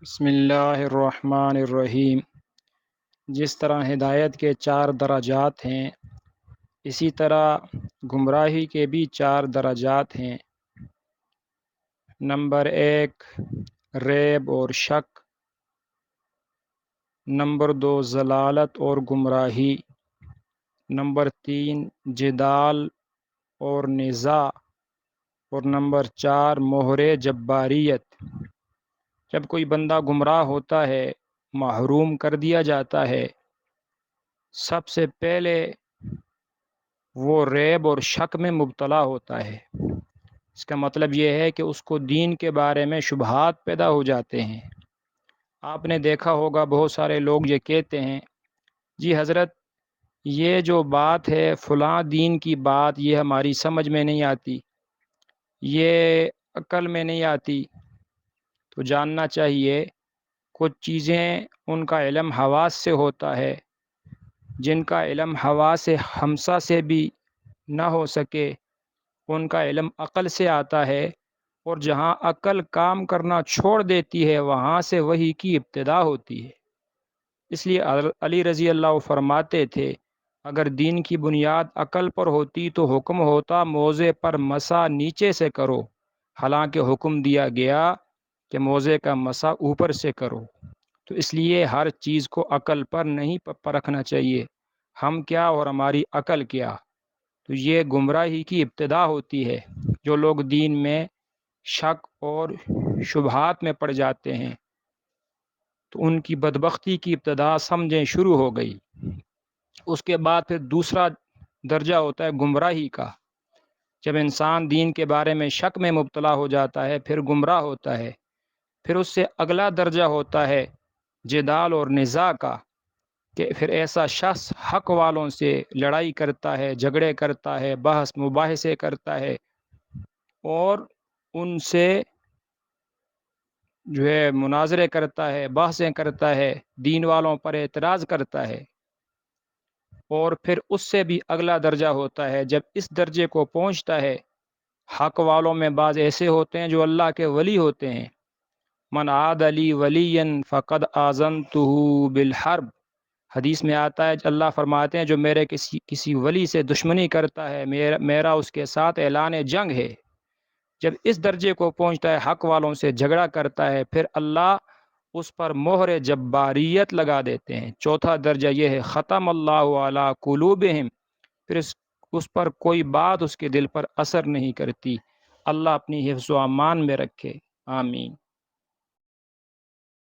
بسم اللہ الرحمن الرحیم۔ جس طرح ہدایت کے 4 درجات ہیں، اسی طرح گمراہی کے بھی 4 درجات ہیں۔ نمبر 1 ریب اور شک، نمبر 2 ضلالت اور گمراہی، نمبر 3 جدال اور نزاع، اور نمبر 4 مہر جباریت۔ جب کوئی بندہ گمراہ ہوتا ہے، محروم کر دیا جاتا ہے، سب سے پہلے وہ ریب اور شک میں مبتلا ہوتا ہے۔ اس کا مطلب یہ ہے کہ اس کو دین کے بارے میں شبہات پیدا ہو جاتے ہیں۔ آپ نے دیکھا ہوگا بہت سارے لوگ یہ کہتے ہیں، جی حضرت یہ جو بات ہے فلاں دین کی بات، یہ ہماری سمجھ میں نہیں آتی، یہ عقل میں نہیں آتی۔ تو جاننا چاہیے کچھ چیزیں ان کا علم حواس سے ہوتا ہے، جن کا علم حواس خمسہ سے بھی نہ ہو سکے، ان کا علم عقل سے آتا ہے، اور جہاں عقل کام کرنا چھوڑ دیتی ہے وہاں سے وحی کی ابتدا ہوتی ہے۔ اس لیے علی رضی اللہ فرماتے تھے، اگر دین کی بنیاد عقل پر ہوتی تو حکم ہوتا موزے پر مسا نیچے سے کرو، حالانکہ حکم دیا گیا کہ موزے کا مسا اوپر سے کرو۔ تو اس لیے ہر چیز کو عقل پر نہیں پرکھنا چاہیے، ہم کیا اور ہماری عقل کیا۔ تو یہ گمراہی کی ابتدا ہوتی ہے۔ جو لوگ دین میں شک اور شبہات میں پڑ جاتے ہیں تو ان کی بدبختی کی ابتدا سمجھیں شروع ہو گئی۔ اس کے بعد پھر دوسرا درجہ ہوتا ہے گمراہی کا۔ جب انسان دین کے بارے میں شک میں مبتلا ہو جاتا ہے، پھر گمراہ ہوتا ہے۔ پھر اس سے اگلا درجہ ہوتا ہے جدال اور نزاع کا، کہ پھر ایسا شخص حق والوں سے لڑائی کرتا ہے، جھگڑے کرتا ہے، بحث مباحثے کرتا ہے، اور ان سے جو ہے مناظرے کرتا ہے، بحثیں کرتا ہے، دین والوں پر اعتراض کرتا ہے۔ اور پھر اس سے بھی اگلا درجہ ہوتا ہے، جب اس درجے کو پہنچتا ہے، حق والوں میں بعض ایسے ہوتے ہیں جو اللہ کے ولی ہوتے ہیں، من عاد لی ولی فقد آذنتہ بالحرب۔ حدیث میں آتا ہے، اللہ فرماتے ہیں جو میرے کسی ولی سے دشمنی کرتا ہے، میرا اس کے ساتھ اعلان جنگ ہے۔ جب اس درجے کو پہنچتا ہے، حق والوں سے جھگڑا کرتا ہے، پھر اللہ اس پر مہر جباریت لگا دیتے ہیں۔ چوتھا درجہ یہ ہے ختم اللہ علی قلوبہم، پھر اس پر کوئی بات اس کے دل پر اثر نہیں کرتی۔ اللہ اپنی حفظ و امان میں رکھے، آمین۔